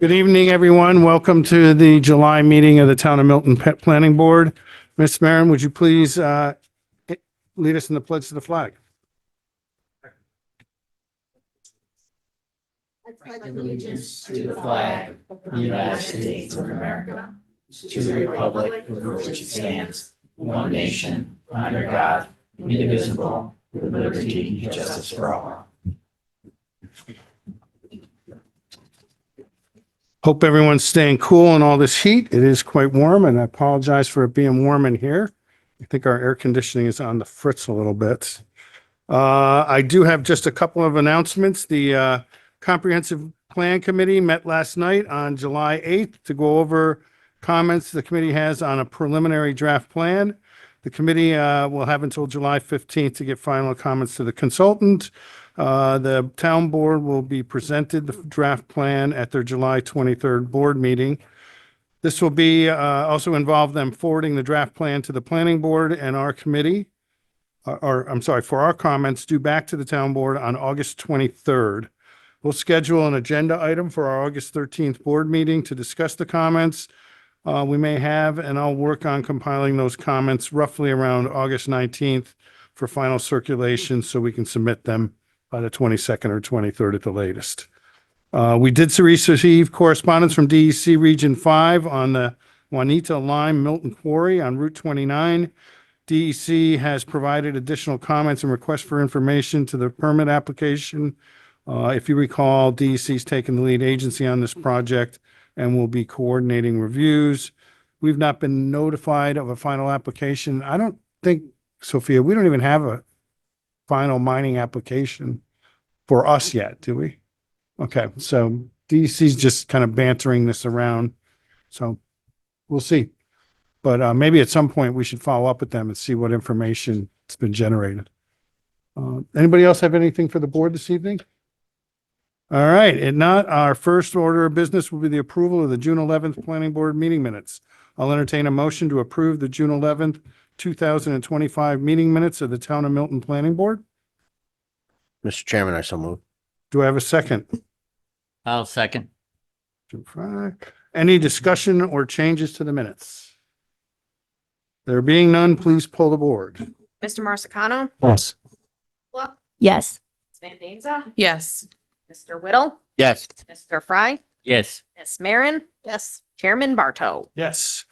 Good evening, everyone. Welcome to the July meeting of the Town of Milton Planning Board. Ms. Marin, would you please lead us in the pledge to the flag? Allegiance to the flag of the United States of America, to the republic for which it stands, one nation, under God, indivisible, with liberty and justice for all. Hope everyone's staying cool in all this heat. It is quite warm, and I apologize for it being warm in here. I think our air conditioning is on the fritz a little bit. I do have just a couple of announcements. The Comprehensive Plan Committee met last night on July 8th to go over comments the committee has on a preliminary draft plan. The committee will have until July 15th to get final comments to the consultant. The town board will be presented the draft plan at their July 23rd board meeting. This will be also involve them forwarding the draft plan to the planning board and our committee, for our comments due back to the town board on August 23rd. We'll schedule an agenda item for our August 13th board meeting to discuss the comments we may have, and I'll work on compiling those comments roughly around August 19th for final circulation so we can submit them by the 22nd or 23rd at the latest. We did receive correspondence from DEC Region 5 on the Juanita Lime Milton Quarry on Route 29. DEC has provided additional comments and requests for information to the permit application. If you recall, DEC's taken the lead agency on this project and will be coordinating reviews. We've not been notified of a final application. I don't think, Sophia, we don't even have a final mining application for us yet, do we? Okay, so DEC's just kind of bantering this around. So we'll see. But maybe at some point we should follow up with them and see what information has been generated. Anybody else have anything for the board this evening? All right, and not our first order of business will be the approval of the June 11th Planning Board meeting minutes. I'll entertain a motion to approve the June 11th, 2025 meeting minutes of the Town of Milton Planning Board. Mr. Chairman, I so move. Do I have a second? I'll second. Any discussion or changes to the minutes? There being none, please pull the board. Mr. Marsicano? Yes. Yes. Ms. Van Denza? Yes. Mr. Whittle? Yes. Mr. Fry? Yes. Ms. Marin? Yes. Chairman Barto? Yes.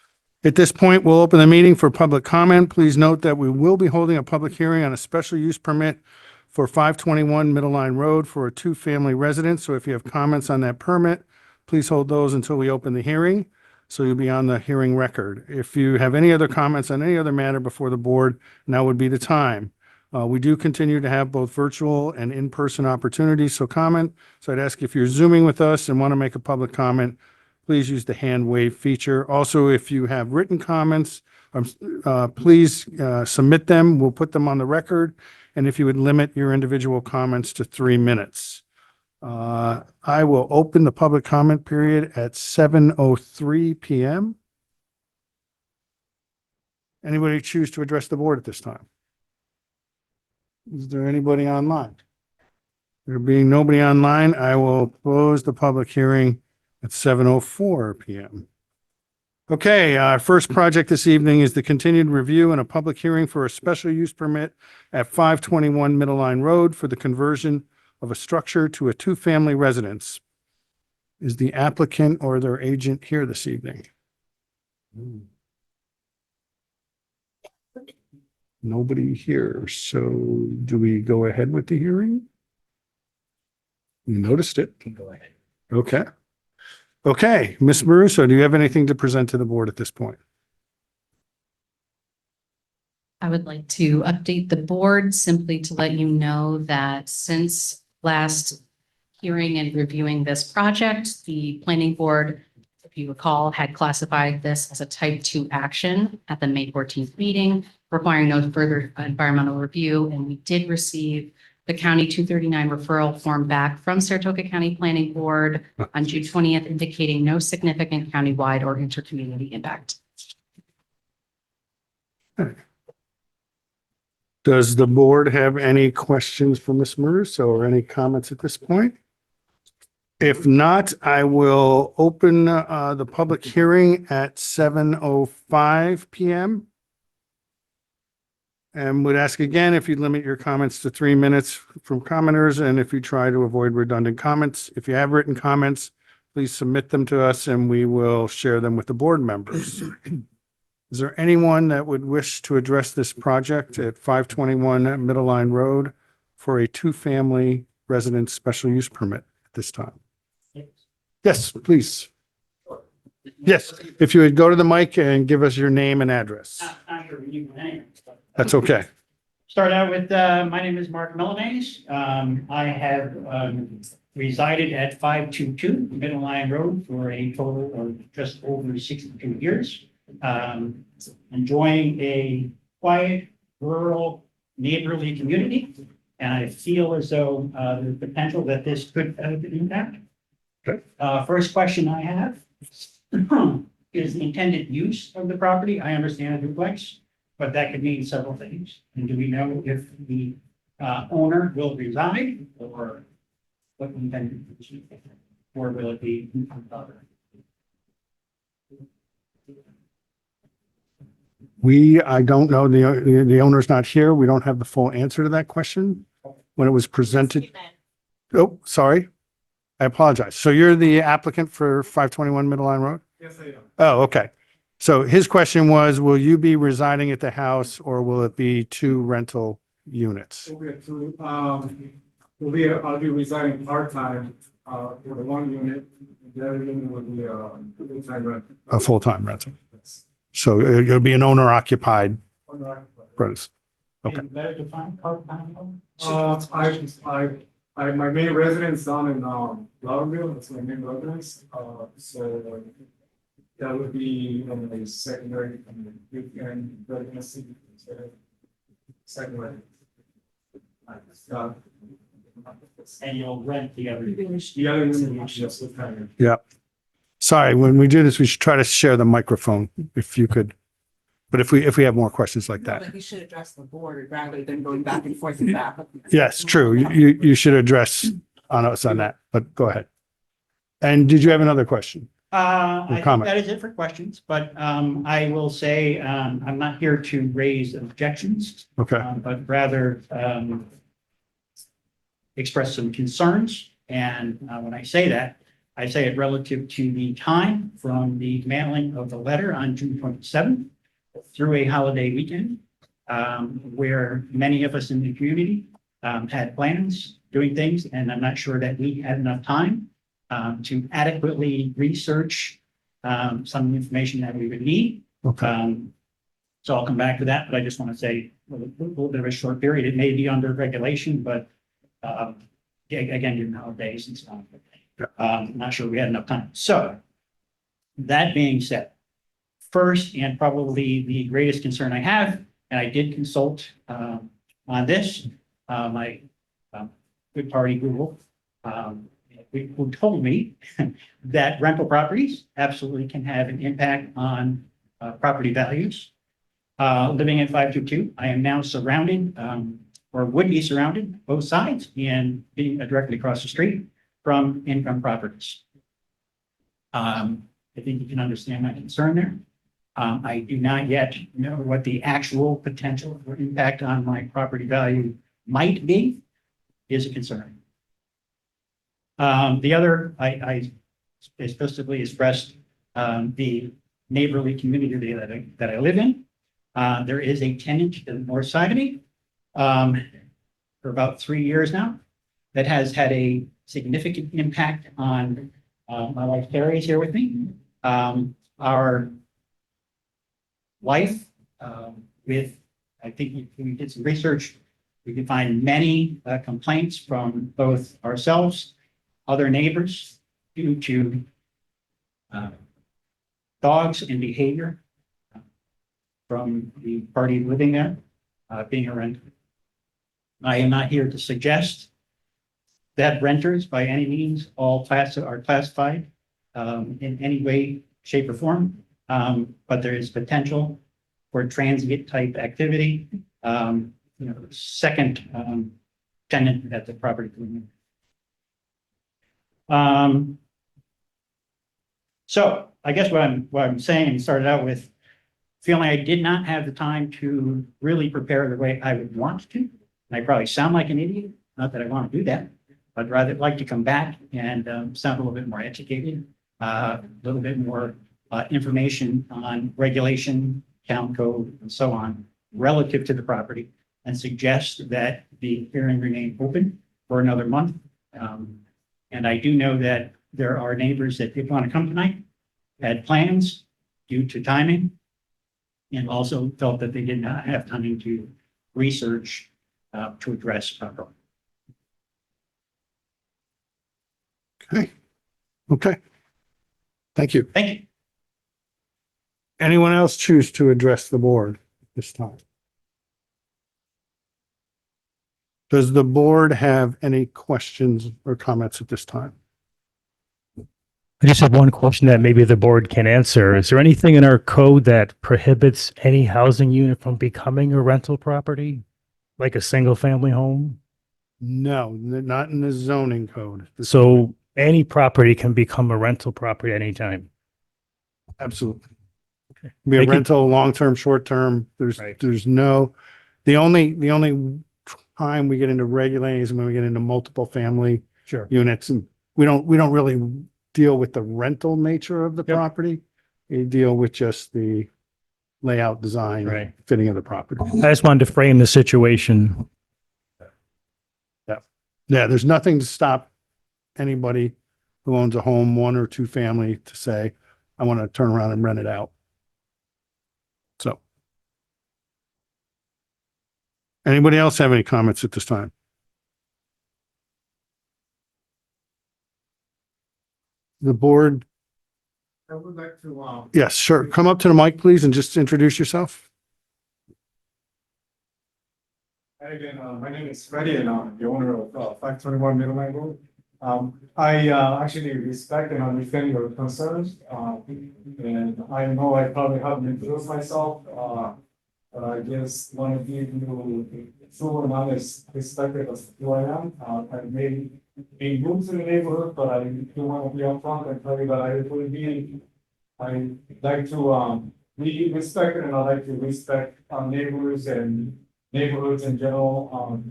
At this point, we'll open the meeting for public comment. Please note that we will be holding a public hearing on a special use permit for 521 Middle Line Road for a two-family residence. So if you have comments on that permit, please hold those until we open the hearing. So you'll be on the hearing record. If you have any other comments on any other matter before the board, now would be the time. We do continue to have both virtual and in-person opportunities, so comment. So I'd ask if you're Zooming with us and want to make a public comment, please use the hand wave feature. Also, if you have written comments, please submit them. We'll put them on the record. And if you would limit your individual comments to 3 minutes. I will open the public comment period at 7:03 p.m. Anybody choose to address the board at this time? Is there anybody online? There being nobody online, I will close the public hearing at 7:04 p.m. Okay, our first project this evening is the continued review and a public hearing for a special use permit at 521 Middle Line Road for the conversion of a structure to a two-family residence. Is the applicant or their agent here this evening? Nobody here. So do we go ahead with the hearing? You noticed it. Go ahead. Okay. Okay, Ms. Morocho, do you have anything to present to the board at this point? I would like to update the board simply to let you know that since last hearing and reviewing this project, the planning board, if you recall, had classified this as a type 2 action at the May 14th meeting, requiring no further environmental review. And we did receive the County 239 referral form back from Saratoga County Planning Board on June 20th, indicating no significant countywide or intercommunity impact. Does the board have any questions for Ms. Morocho or any comments at this point? If not, I will open the public hearing at 7:05 PM. And would ask again if you limit your comments to 3 minutes from commenters, and if you try to avoid redundant comments. If you have written comments, please submit them to us and we will share them with the board members. Is there anyone that would wish to address this project at 521 Middle Line Road for a two-family residence special use permit at this time? Yes, please. Yes, if you would go to the mic and give us your name and address. Not sure we need my name. That's okay. Start out with, my name is Mark Milanese. I have resided at 522 Middle Line Road for a total of just over 62 years. Enjoying a quiet, rural, neighborly community. And I feel as though there's potential that this could have an impact. Okay. First question I have is the intended use of the property. I understand a duplex, but that could mean several things. And do we know if the owner will reside or what the intended use is? Or will it be? I don't know, the owner's not here. We don't have the full answer to that question. When it was presented, oh, sorry. I apologize. So you're the applicant for 521 Middle Line Road? Yes, I am. Oh, okay. So his question was, will you be residing at the house or will it be two rental units? Okay, so, I'll be residing part-time, for the one unit, the other unit will be, full-time rent. A full-time rental. So it'll be an owner occupied premise. Okay. Is better defined part-time? My main residence down in, Loudonville, that's my main residence, so that would be, a secondary, weekend residency, secondary. And you'll rent the other. The other unit is just the kind Sorry, when we do this, we should try to share the microphone if you could. But if we have more questions like that. But you should address the board rather than going back and forth and back. Yes, true. You should address on us on that, but go ahead. And did you have another question? I think comment. that is it for questions, but I will say, I'm not here to raise objections, Okay, but rather express some concerns. And when I say that, I say it relative to the time from the mailing of the letter on June 27th through a holiday weekend, where many of us in the community had plans, doing things, and I'm not sure that we had enough time to adequately research some information that we would need. okay. So I'll come back to that, but I just want to say a little bit of a short period. It may be under regulation, but again, during holidays and stuff. I'm not sure we had enough time. So that being said, first and probably the greatest concern I have, and I did consult on this, my good party Google, who told me that rental properties absolutely can have an impact on property values. Living at 522, I am now surrounded, or would be surrounded both sides and being directly across the street from income properties. I think you can understand my concern there. I do not yet know what the actual potential or impact on my property value might be, is a concern. The other, I specifically expressed the neighborly community that I live in. There is a tenant to the north side of me for about 3 years now that has had a significant impact on my wife Terry is here with me. Our wife, with, I think we did some research, we could find many complaints from both ourselves, other neighbors, due to dogs and behavior from the party living there, being a renter. I am not here to suggest that renters by any means are classified in any way, shape or form. But there is potential for transient type activity, second tenant at the property. So I guess what I'm saying, started out with feeling I did not have the time to really prepare the way I would want to. And I probably sound like an idiot, not that I want to do that, but rather like to come back and sound a little bit more educated, a little bit more information on regulation, town code, and so on relative to the property, and suggest that the hearing remain open for another month. And I do know that there are neighbors that did want to come tonight, had plans due to timing, and also felt that they did not have time to research to address properly. Okay. Thank you. Thank you. Anyone else choose to address the board this time? Does the board have any questions or comments at this time? I just have one question that maybe the board can answer. Is there anything in our code that prohibits any housing unit from becoming a rental property? Like a single family home? No, not in the zoning code. So any property can become a rental property anytime. Absolutely. Okay. Be a Thank you. rental, long-term, short-term. Right. There's no, the only time we get into regulating is when we get into multiple family Sure. units, and we don't really deal with the rental nature of the Yep. property. We deal with just the layout, design, Right. fitting of the property. I just wanted to frame the situation. Yeah, there's nothing to stop anybody who owns a home, one or two family, to say, I want to turn around and rent it out. So. Anybody else have any comments at this time? The board, I would like to, yes, sure. Come up to the mic, please, and just introduce yourself. and again, my name is Freddie, and I'm the owner of 521 Middleman Road. I actually respect and understand your concerns, and I know I probably haven't introduced myself, but I just want to give you true and honest perspective as to who I am. I may be new to the neighborhood, but I do want to be upfront and tell you that I like to be respected, and I like to respect our neighbors and neighborhoods in general.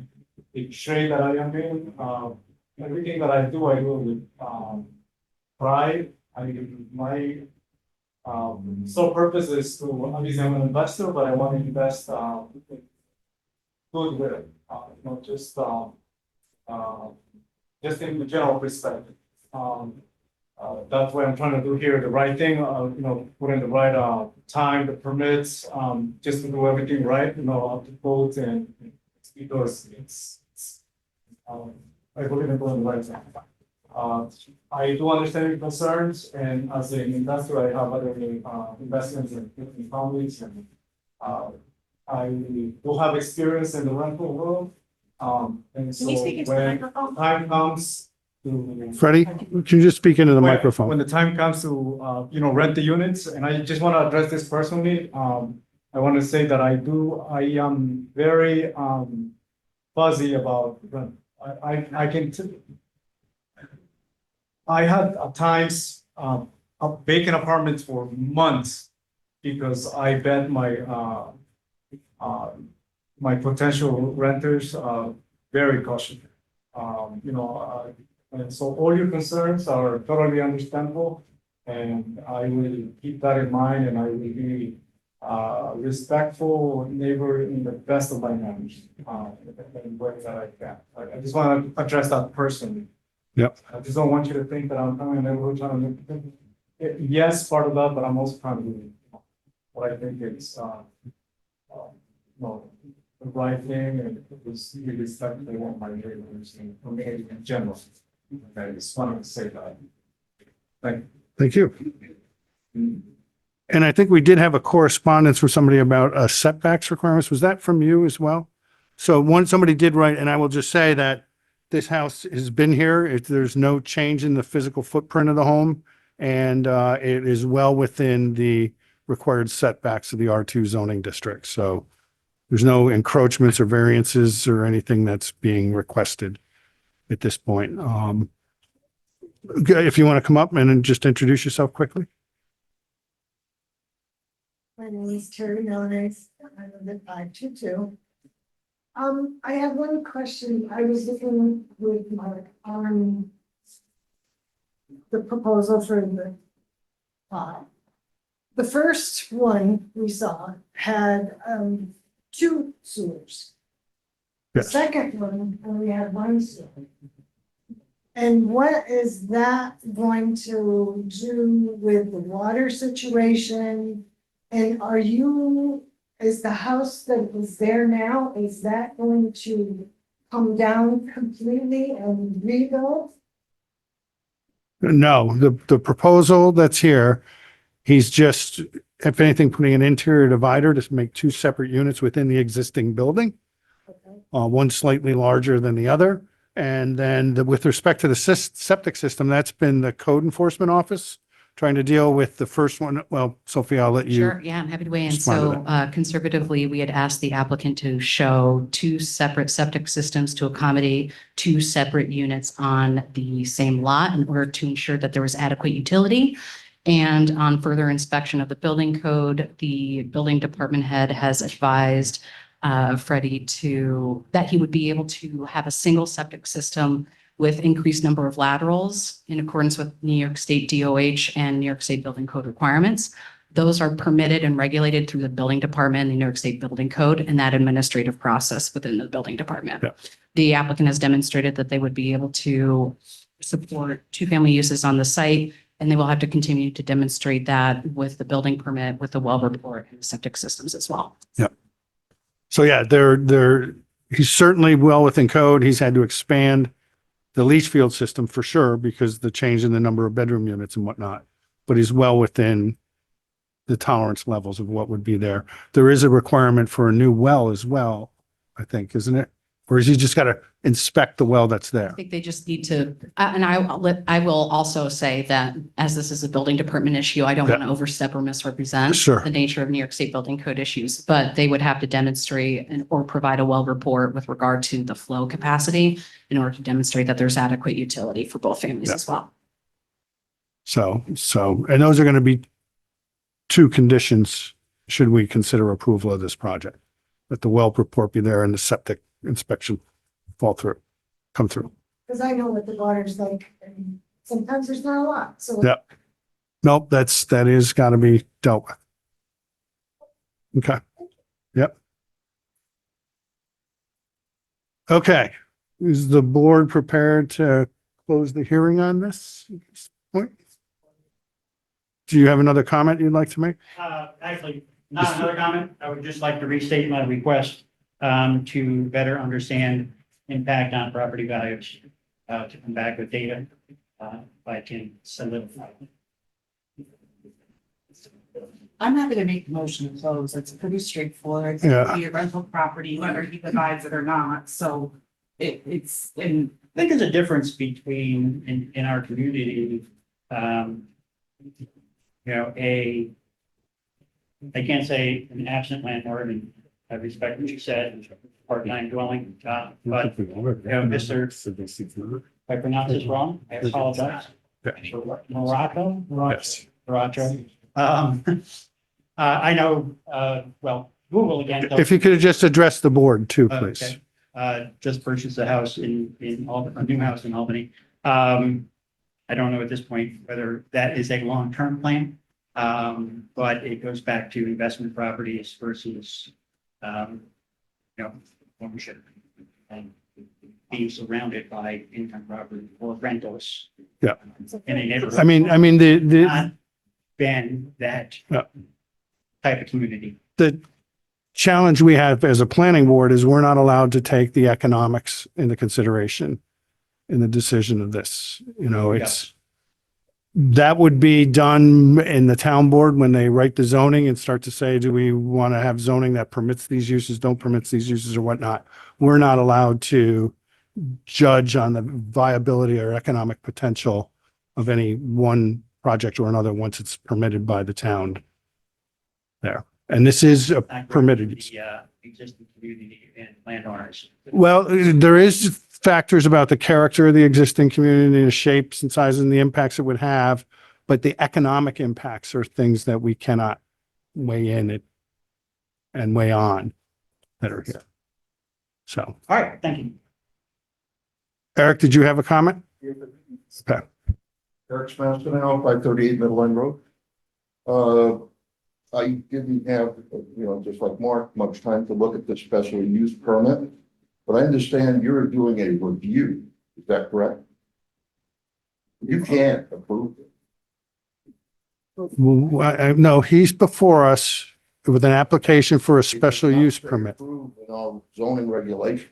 The trade that I am in, everything that I do with pride. My sole purpose is to, obviously I'm an investor, but I want to invest goodwill, not just in the general perspective. That's what I'm trying to do here, the right thing, put in the right time, the permits, just to do everything right, up to code, and because I believe in doing the right thing. I do understand your concerns, and as an investor, I have other investments in different companies, and I do have experience in the rental world. And so Can you speak into the when microphone? time comes to. Freddie, can you just speak into the When microphone? the time comes to, rent the units, and I just want to address this personally, I want to say that I am very, fuzzy about rent. I had at times, vacant apartments for months because I bet my potential renters, very cautious. And so all your concerns are totally understandable, and I will keep that in mind, and I will be respectful neighbor in the best of my knowledge, in ways that I can. I just want to address that personally. Yep. I just don't want you to think that I'm coming in neighborhood trying to, yes, part of that, but I'm also trying to do what I think is, the right thing, and it's really respectful of my neighbors and community in general. I just wanted to say that. Thank you. And I think we did have a correspondence from somebody about setbacks requirements. Was that from you as well? So somebody did write, and I will just say that this house has been here. There's no change in the physical footprint of the home, and it is well within the required setbacks of the R2 zoning district. So there's no encroachments or variances or anything that's being requested at this point. If you want to come up and then just introduce yourself quickly. My name is Terry Milnes. I live at 522. I have one question. I was looking with Mark on the proposal for the first one we saw had, 2 sewers. The Yes. second one only had 1 sewer. And what is that going to do with the water situation? And is the house that is there now, is that going to come down completely and rebuild? No, the proposal that's here, he's just, if anything, putting an interior divider to make 2 separate units within the existing building. Okay. One slightly larger than the other. And then with respect to the septic system, that's been the code enforcement office trying to deal with the first one. Well, Sophie, I'll let you. Sure, yeah, I'm happy to weigh in. respond to So conservatively, we had asked the applicant to show 2 separate septic systems to accommodate 2 separate units on the same lot in order to ensure that there was adequate utility. And on further inspection of the building code, the building department head has advised Freddie that he would be able to have a single septic system with increased number of laterals in accordance with New York State DOH and New York State Building Code requirements. Those are permitted and regulated through the building department and the New York State Building Code and that administrative process within the building department. Yeah. The applicant has demonstrated that they would be able to support 2-family uses on the site, and they will have to continue to demonstrate that with the building permit, with the well report and the septic systems as well. So yeah, he's certainly well within code. He's had to expand the leach field system for sure because the change in the number of bedroom units and whatnot, but he's well within the tolerance levels of what would be there. There is a requirement for a new well as well, I think, isn't it? Or is he just got to inspect the well that's I there? think they just need to, and I will also say that as this is a building department issue, I don't Yeah. want to overstep or misrepresent Sure. the nature of New York State Building Code issues, but they would have to demonstrate or provide a well report with regard to the flow capacity in order to demonstrate that there's adequate utility for both families Yeah. as well. So, and those are going to be 2 conditions should we consider approval of this project. That the well report be there and the septic inspection come through. Because I know what the water's like, and sometimes there's not a lot, so. Yeah. Nope, that is got to be dealt with. Okay. Yep. Okay. Is the board prepared to close the hearing on this point? Do you have another comment you'd like to make? Actually, not another comment. I would just like to restate my request to better understand impact on property values, to come back with data, if I can solidify. I'm happy to make the motion to close. It's pretty straightforward. It's Yeah. gonna be a rental property, whether he divides it or not, so it's in. I think there's a difference between, in our community, I can't say an absent landlord, and I respect what you said, part-time dwelling, but, Mr. If I pronounce this wrong, I apologize. Morocho? Yes. Morocho. I know, well, Google again. If you could just address the board too, please. Okay. Just purchased a house in Albany, a new house in Albany. I don't know at this point whether that is a long-term plan. But it goes back to investment properties versus, ownership and being surrounded by income property or rentals. Yeah. In a neighborhood. I mean, the Not been that Yeah. type of community. challenge we have as a planning board is we're not allowed to take the economics into consideration in the decision of this. That would be done in the town board when they write the zoning and start to say, do we want to have zoning that permits these uses, don't permits these uses or whatnot? We're not allowed to judge on the viability or economic potential of any one project or another once it's permitted by the town there. And this is a permitted use. The existing community and landowners. Well, there is factors about the character of the existing community, the shapes and sizes and the impacts it would have, but the economic impacts are things that we cannot weigh in it and weigh on that are here. So, All right, thank you. Eric, did you have a comment? Okay. Eric Smaston now, 538 Middle End Road. I didn't have, just like Mark, much time to look at the special use permit, but I understand you're doing a review. Is that correct? You can't approve it. No, he's before us with an application for a special use permit. Approved in all zoning regulations.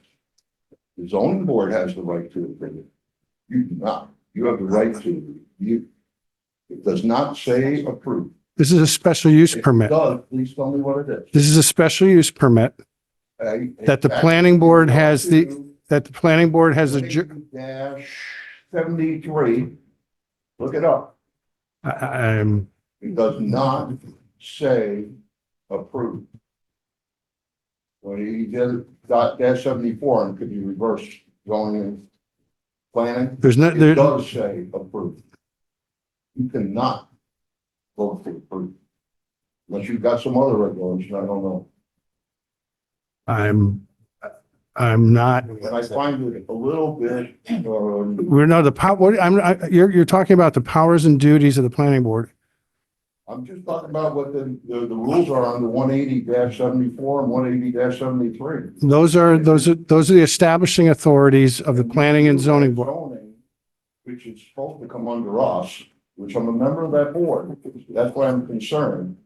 The zoning board has the right to approve it. You do not. You have the right to review. It does not say approve. This is a special use If it permit. does, please tell me what it is. This is a special use permit that the planning board has the Dash 73. Look it up. I'm, It does not say approve. When you did dash 74, and could be reverse zoning and planning, there's no, it there, does say approve. You cannot vote for approve. Unless you've got some other regulation, I don't know. I'm not, And I find it a little bit, we're no, the power, you're talking about the powers and duties of the planning board. I'm just talking about what the rules are on the 180-74 and 180-73. Those are the establishing authorities of the planning and zoning board. Zoning, which is supposed to come under us, which I'm a member of that board. That's why I'm concerned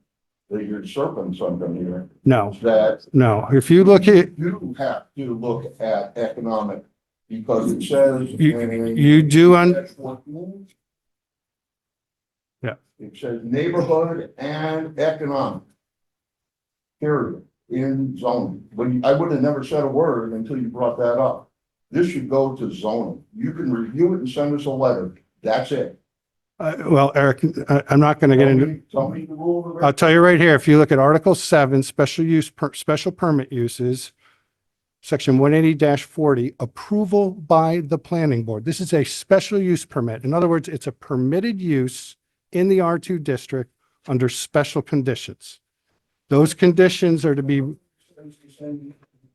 that you're usurping something here. No, That no, if you look at, you have to look at economic, because it says. you do Yeah. It says neighborhood and economic. Period, in zoning. I would have never said a word until you brought that up. This should go to zoning. You can review it and send us a letter. That's it. well, Eric, I'm not going to get into, Tell me the rule. I'll tell you right here, if you look at Article 7, special permit uses, Section 180-40, approval by the planning board. This is a special use permit. In other words, it's a permitted use in the R2 district under special conditions. Those conditions are to be,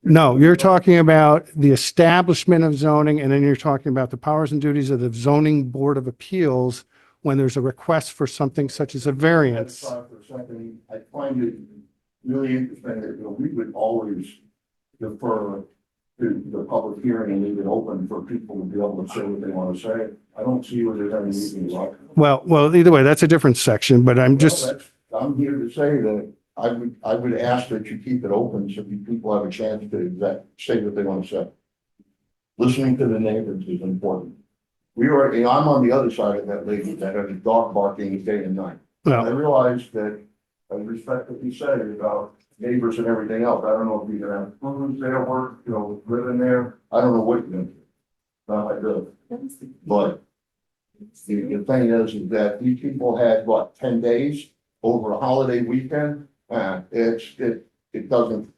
no, you're talking about the establishment of zoning, and then you're talking about the powers and duties of the zoning board of appeals when there's a request for something such as a variance. For a second, I find it really interesting that, we would always defer to the public hearing and leave it open for people to be able to say what they want to say. I don't see where there's any reason why. Well, either way, that's a different section, but I'm just, I'm here to say that I would ask that you keep it open so people have a chance to say what they want to say. Listening to the neighbors is important. I'm on the other side of that lady that has a dog barking day and night. I well, realize that I respect what you say about neighbors and everything else. I don't know if you're gonna have rooms there, work, living there. I don't know what you're gonna do. Not like this. But the thing is that these people had, 10 days over a holiday weekend? It doesn't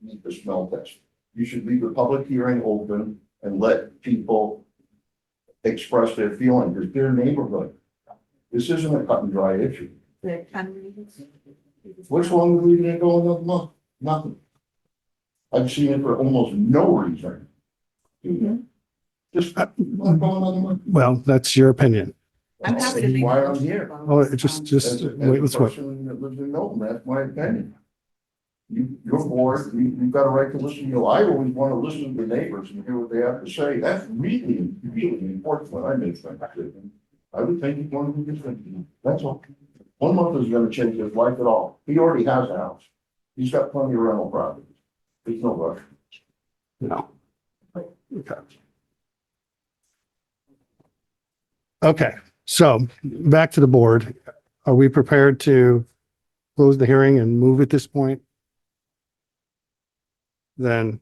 meet the smell test. You should leave the public hearing open and let people express their feelings. It's their neighborhood. This isn't a cut and dry issue. What's wrong with leaving it go another month? Nothing. I've seen it for almost no reason. Just not go another month. well, that's your opinion. I'm happy to leave. Why I'm here. Oh, it just wait, let's wait. Person that lives in Milton, that's my opinion. Your board, you've got a right to listen to. I always want to listen to the neighbors and hear what they have to say. That's really, really important when I make that decision. I would think you'd want to do this thing. That's all. 1 month is going to change his life at all. He already has a house. He's got plenty of rental properties. There's no rush. No. Okay. Okay, so back to the board. Are we prepared to close the hearing and move at this point? Then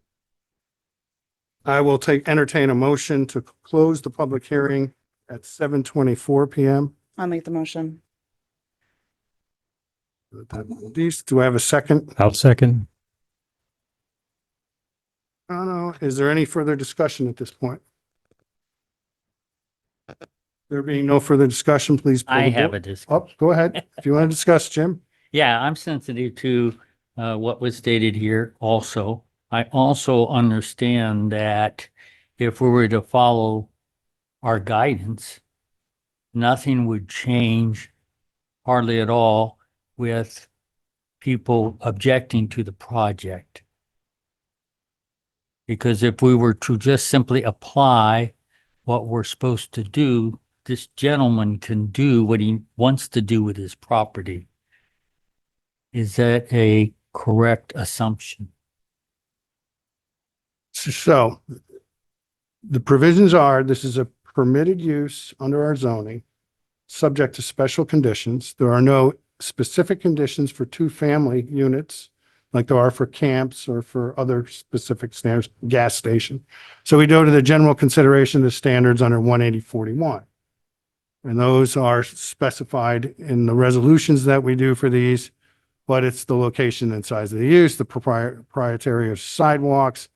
I will entertain a motion to close the public hearing at 7:24 PM. I'll make the motion. Do I have a second? I'll second. Marcano. Is there any further discussion at this point? There being no further discussion, please. pull I the have board- a discussion. Oh, go ahead. If you want to discuss, Jim. Yeah, I'm sensitive to what was stated here also. I also understand that if we were to follow our guidance, nothing would change hardly at all with people objecting to the project. Because if we were to just simply apply what we're supposed to do, this gentleman can do what he wants to do with his property. Is that a correct assumption? So the provisions are, this is a permitted use under our zoning, subject to special conditions. There are no specific conditions for two-family units like there are for camps or for other specific standards, gas station. So we go to the general consideration of the standards under 18041. And those are specified in the resolutions that we do for these, but it's the location and size of the use, the proprietary of sidewalks,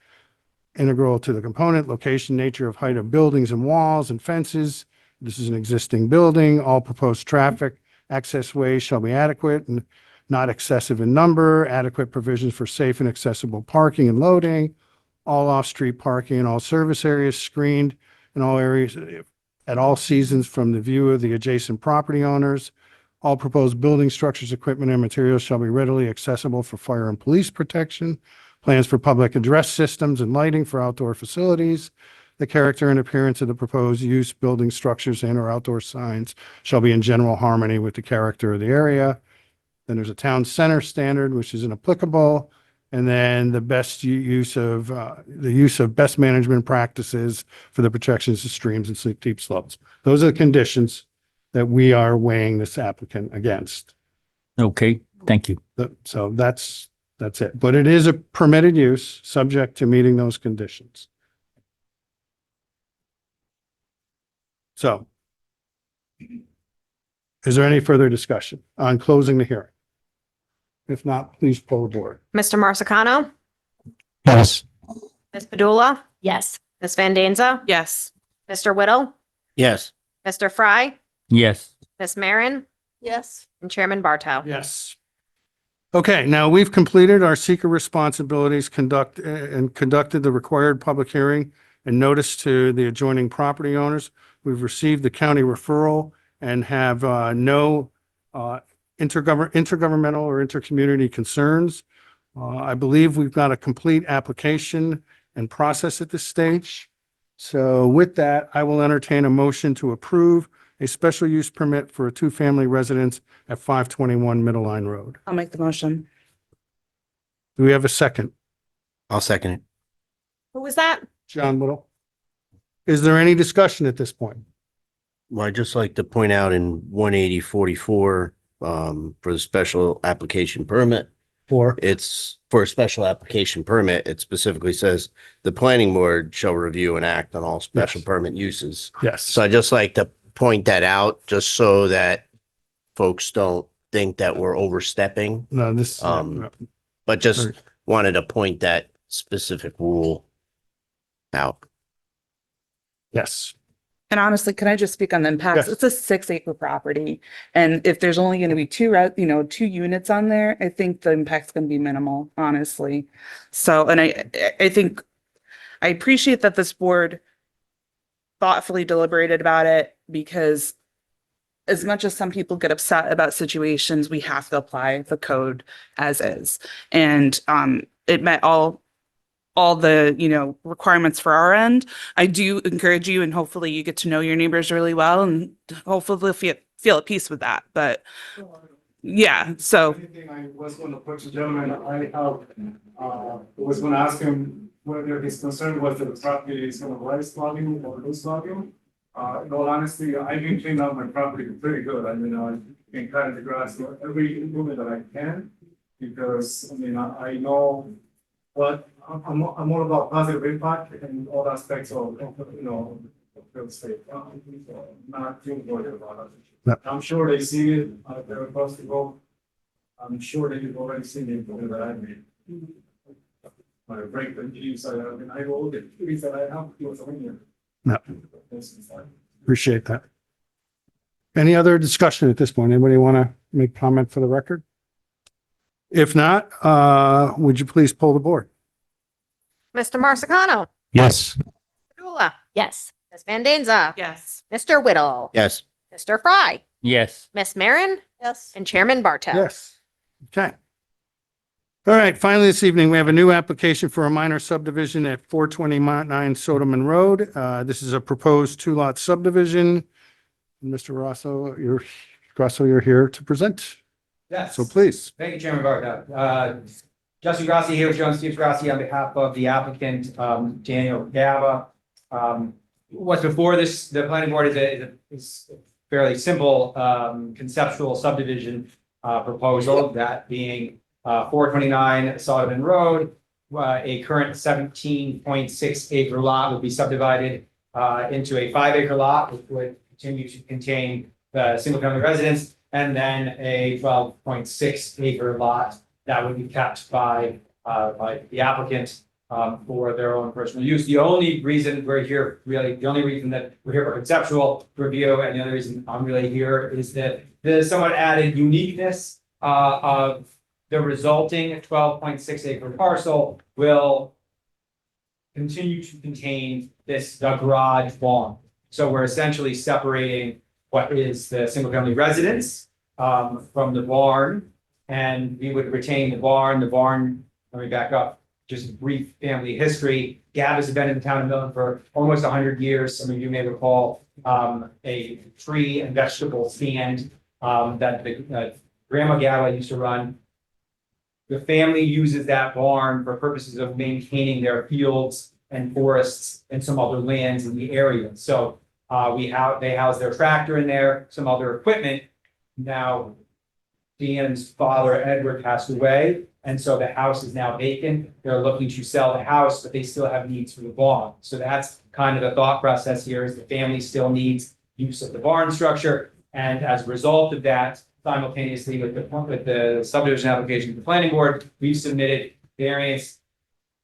integral to the component, location, nature of height of buildings and walls and fences. This is an existing building. All proposed traffic access ways shall be adequate and not excessive in number, adequate provisions for safe and accessible parking and loading, all off-street parking in all service areas screened in all areas at all seasons from the view of the adjacent property owners. All proposed building structures, equipment, and materials shall be readily accessible for fire and police protection. Plans for public address systems and lighting for outdoor facilities. The character and appearance of the proposed use, building structures, and or outdoor signs shall be in general harmony with the character of the area. Then there's a town center standard, which is inapplicable. And then the best use of best management practices for the protections of streams and steep slopes. Those are the conditions that we are weighing this applicant against. Okay, thank you. So that's it. But it is a permitted use, subject to meeting those conditions. So is there any further discussion on closing the hearing? If not, please pull the board. Mr. Marcano, Yes. Ms. Padula, Yes. Ms. Van Denza, Yes. Mr. Whittle, Yes. Mr. Fry, Yes. Ms. Marin, Yes. and Chairman Barto. Yes. Okay, now we've completed our seeker responsibilities, conducted the required public hearing and notice to the adjoining property owners. We've received the county referral and have no intergovernmental or intercommunity concerns. I believe we've got a complete application and process at this stage. So with that, I will entertain a motion to approve a special use permit for a two-family residence at 521 Middle Line Road. I'll make the motion. Do we have a second? I'll second it. Who was that? John Whittle? Is there any discussion at this point? Well, I'd just like to point out in 18044, for the special application permit, it's for a special application permit. It specifically says the planning board shall review and act on all special Yes. permit uses. Yes. So I just like to point that out just so that folks don't think that we're overstepping, No, this. but just wanted to point that specific rule out. Yes. And honestly, can I just speak on the impacts? Yes. It's a 6-acre property. And if there's only going to be two units on there, I think the impact's going to be minimal, honestly. So, and I think I appreciate that this board thoughtfully deliberated about it, because as much as some people get upset about situations, we have to apply the code as is. And it met all the, requirements for our end. I do encourage you, and hopefully you get to know your neighbors really well, and hopefully feel at peace with that. But yeah, so Anything I was going to put to gentleman, was going to ask him whether his concern was that the property is going to rise volume or lose volume. In all honesty, I've been cleaning up my property pretty good. I mean, I've been cutting the grass every improvement that I can, because I know what I'm more about positive impact in all aspects of real estate. Not too worried about it. Yep. I'm sure they see it, they're supposed to go. I'm sure they've already seen the improvement that I made. my break the news, I will get things that I have to do something here. No. This is fine. Appreciate that. Any other discussion at this point? Anybody want to make comment for the record? If not, would you please pull the board? Mr. Marsicano, Yes. Dula, Yes. Ms. Van Denza, Yes. Mr. Whittle, Yes. Mr. Fry, Yes. Miss Marin, Yes. and Chairman Barto. Yes. Okay. All right, finally this evening, we have a new application for a minor subdivision at 429 Sodeman Road. This is a proposed two-lot subdivision. Mr. Rosso, you're here to present, Yes. so please. Thank you, Chairman Barto. Justin Grassi here with John Steve Grassi on behalf of the applicant, Daniel Gaba. What's before this, the planning board is a fairly simple, conceptual subdivision, proposal, that being, 429 Sodeman Road. A current 17.6 acre lot would be subdivided, into a 5 acre lot, which would continue to contain the single family residence, and then a 12.6 acre lot that would be kept by the applicant for their own personal use. The only reason we're here, really, the only reason that we're here for conceptual review, and the other reason I'm really here, is that the somewhat added uniqueness of the resulting 12.6 acre parcel will continue to contain the garage barn. So we're essentially separating what is the single family residence from the barn. And we would retain the barn. The barn, let me back up, just a brief family history. Gaba's been in the town of Milton for almost 100 years. Some of you may recall a tree and vegetable stand that the Grandma Gaba used to run. The family uses that barn for purposes of maintaining their fields and forests and some other lands in the area. So they house their tractor in there, some other equipment. Now, Dan's father, Edward, passed away, and so the house is now vacant. They're looking to sell the house, but they still have needs for the barn. So that's kind of the thought process here, is the family still needs use of the barn structure. And as a result of that, simultaneously with the subdivision application to the planning board, we've submitted variance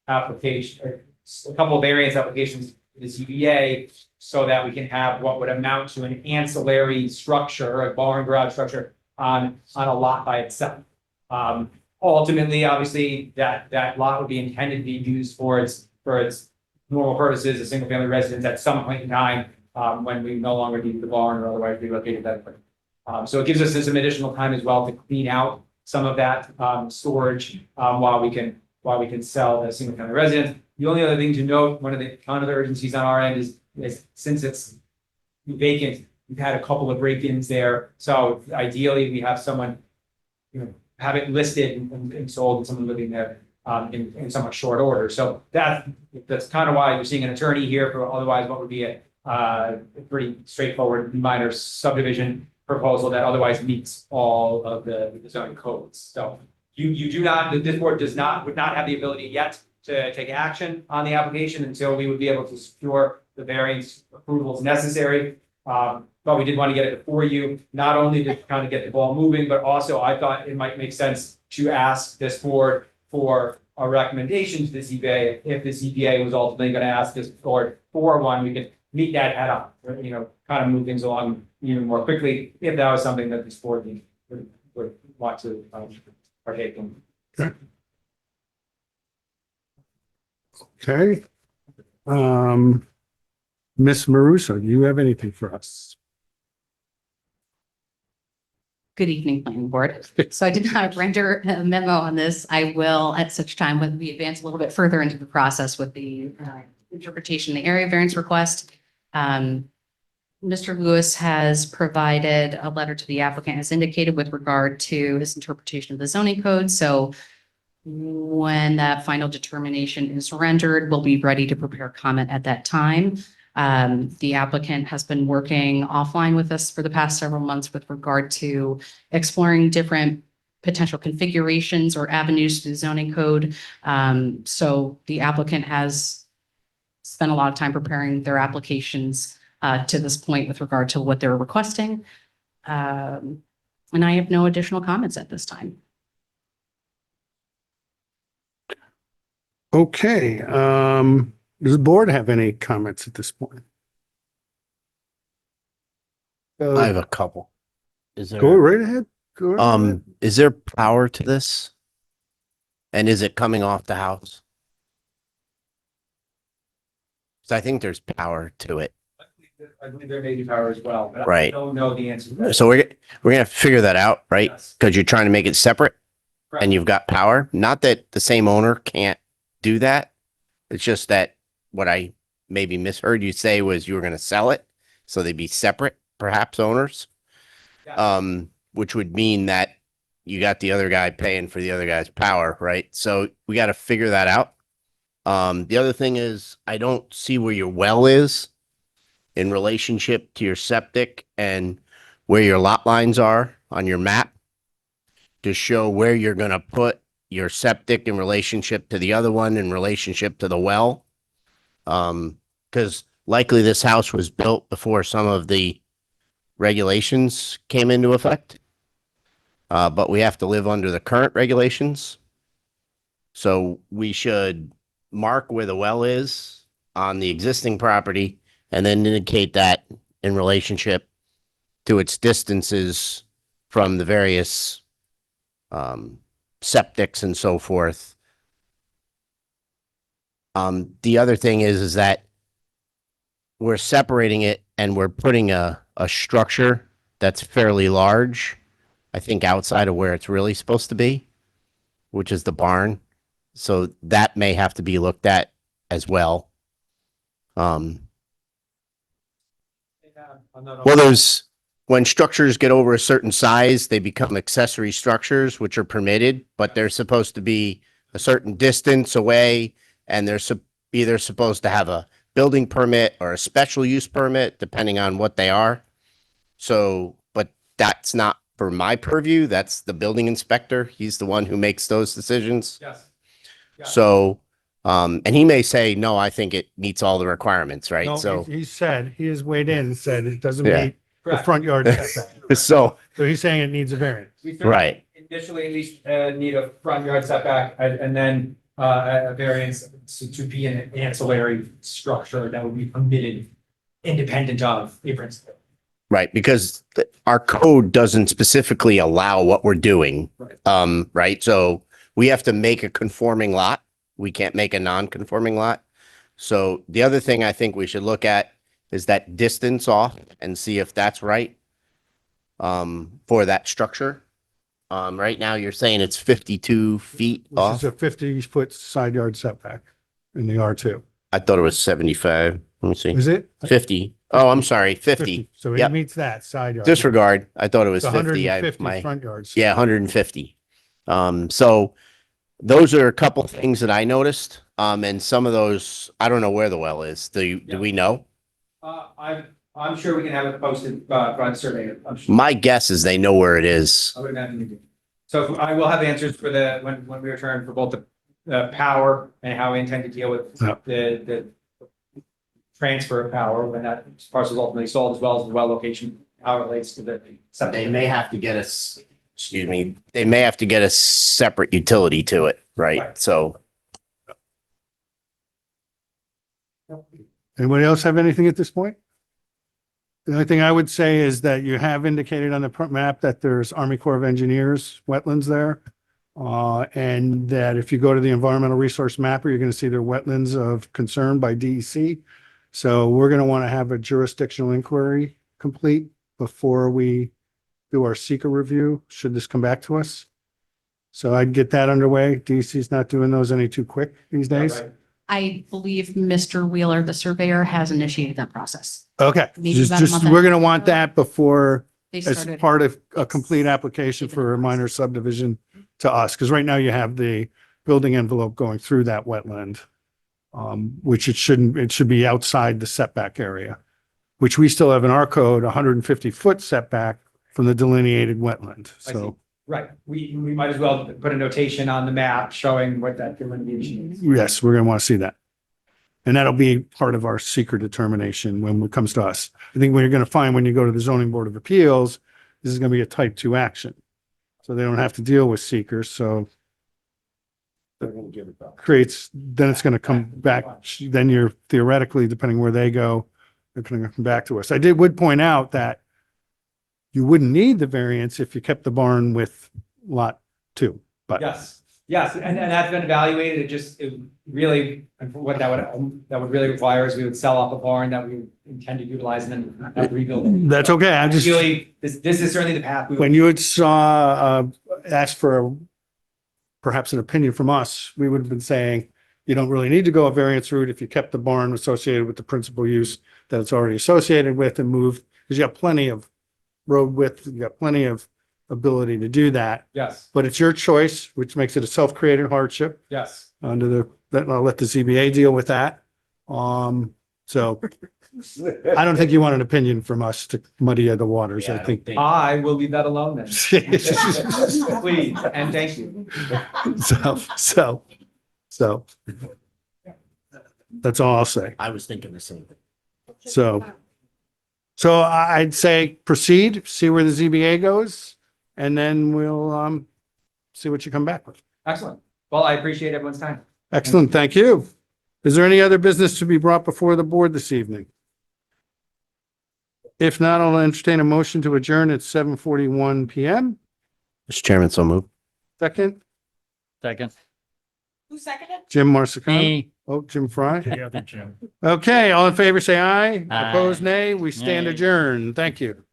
application, a couple of variance applications to the ZBA, so that we can have what would amount to an ancillary structure, a barn garage structure, on a lot by itself. Ultimately, obviously, that lot would be intended to be used for its normal purposes, a single family residence at some point in time, when we no longer need the barn or otherwise relocated that place. So it gives us some additional time as well to clean out some of that storage while we can sell the single family residence. The only other thing to note, one of the urgencies on our end is since it's vacant, we've had a couple of break-ins there. So ideally, we have someone, have it listed and sold, and someone living there in somewhat short order. So that's kind of why you're seeing an attorney here for otherwise what would be a pretty straightforward minor subdivision proposal that otherwise meets all of the zoning codes. So you do not, this board would not have the ability yet to take action on the application until we would be able to secure the variance approvals necessary. But we did want to get it before you, not only to kind of get the ball moving, but also I thought it might make sense to ask this board for a recommendation to the ZBA. If the ZBA was ultimately going to ask this board for one, we could meet that head on, kind of move things along even more quickly, if that was something that this board would want to partake in. Okay. Ms. Morocho, do you have anything for us? Good evening, planning board. So I did not render a memo on this. I will at such time when we advance a little bit further into the process with the interpretation, the area variance request. Mr. Lewis has provided a letter to the applicant as indicated with regard to his interpretation of the zoning code. So when that final determination is rendered, we'll be ready to prepare comment at that time. The applicant has been working offline with us for the past several months with regard to exploring different potential configurations or avenues to the zoning code. So the applicant has spent a lot of time preparing their applications to this point with regard to what they're requesting. And I have no additional comments at this time. Okay, does the board have any comments at this point? I have a couple. Is Go there, right ahead. Go right ahead. is there power to this? And is it coming off the house? So I think there's power to it. I believe there may be power as well, but I Right. don't know the answer. to that. So we're gonna have to figure that out, right? Yes. Because you're trying to make it separate Correct. and you've got power. Not that the same owner can't do that. It's just that what I maybe misheard you say was you were gonna sell it, so they'd be separate, perhaps owners. Yeah. Which would mean that you got the other guy paying for the other guy's power, right? So we got to figure that out. The other thing is I don't see where your well is in relationship to your septic and where your lot lines are on your map to show where you're going to put your septic in relationship to the other one in relationship to the well. Because likely this house was built before some of the regulations came into effect. But we have to live under the current regulations. So we should mark where the well is on the existing property and then indicate that in relationship to its distances from the various septics and so forth. The other thing is that we're separating it and we're putting a structure that's fairly large, I think outside of where it's really supposed to be, which is the barn. So that may have to be looked at as well. Well, when structures get over a certain size, they become accessory structures, which are permitted, but they're supposed to be a certain distance away, and they're either supposed to have a building permit or a special use permit, depending on what they are. So, but that's not for my purview. That's the building inspector. He's the one who makes those decisions. Yes. Yeah. So, and he may say, no, I think it meets all the requirements, right? No, So, he said, he has weighed in and said it doesn't Yeah. meet the Correct. front yard setback. so, So he's saying it needs a variance. We certainly Right. Initially, at least, need a front yard setback and then, a variance to be an ancillary structure that would be permitted independent of a principal. right, because our code doesn't specifically allow what we're doing. Right. Right. So we have to make a conforming lot. We can't make a non-conforming lot. So the other thing I think we should look at is that distance off and see if that's right. For that structure. Right now you're saying it's 52 feet Which off. is a 50-foot side yard setback in the R2. I thought it was 75. Let me see. Is it? 50. Oh, I'm sorry. 50. So it Yep. meets that side yard. Disregard. I thought it was It's 50. 150 front yards. Yeah, 150. So those are a couple things that I noticed. And some of those, I don't know where the well is. Do we know? I'm sure we can have it posted, front survey. I'm sure. My guess is they know where it is. I would imagine we do. So I will have answers for when we return for both the power and how we intend to deal with Yeah. the transfer of power when that parcel is ultimately sold, as well as the well location, how it relates to the septic. They may have to get us, excuse me, they may have to get a separate utility to it, right? Right. So Anybody else have anything at this point? The only thing I would say is that you have indicated on the map that there's Army Corps of Engineers wetlands there. And that if you go to the environmental resource mapper, you're going to see there are wetlands of concern by DEC. So we're going to want to have a jurisdictional inquiry complete before we do our seeker review, should this come back to us. So I'd get that underway. DEC's not doing those any too quick these days. Right. I believe Mr. Wheeler, the surveyor, has initiated that process. Okay, Maybe about a month we're going to ago. want that before They as started. part of a complete application for a minor subdivision to us, because right now you have the building envelope going through that wetland. Which it should be outside the setback area, which we still have in our code, 150-foot setback from the delineated wetland. I So, Right, we might as well put a notation on the map showing what that delineation is. yes, we're going to want to see that. And that'll be part of our seeker determination when it comes to us. I think what you're going to find when you go to the zoning board of appeals, this is going to be a type 2 action. So they don't have to deal with seekers. So They're gonna give it back. creates, then it's gonna come back, then you're theoretically, depending where they go, they're gonna come back to us. Would point out that you wouldn't need the variance if you kept the barn with lot 2, but Yes, and that's been evaluated, it really, what that would really require is we would sell off a barn that we intend to utilize and then rebuild it. that's okay. I'm just, Ideally, this is certainly the path we would. when you had asked for perhaps an opinion from us, we would have been saying, you don't really need to go a variance route if you kept the barn associated with the principal use that it's already associated with and moved, because you have plenty of road width, you got plenty of ability to do that. Yes, But it's your choice, which makes it a self-created hardship yes. under I'll let the ZBA deal with that. So I don't think you want an opinion from us to muddy the waters. I think. I will leave that alone then. Please, and thank you. So that's all I'll say. I was thinking the same thing. So I'd say proceed, see where the ZBA goes, and then we'll, see what you come back with. Excellent. Well, I appreciate everyone's time. Excellent. Thank you. Is there any other business to be brought before the board this evening? If not, I'll entertain a motion to adjourn at 7:41 PM. Mr. Chairman, so move. Second, Second. Who seconded? Jim Marsicano. Oh, Jim Fry. The other Jim. Okay, all in favor, say aye. Aye. Opposed, nay. We stand Nay. adjourned. Thank you.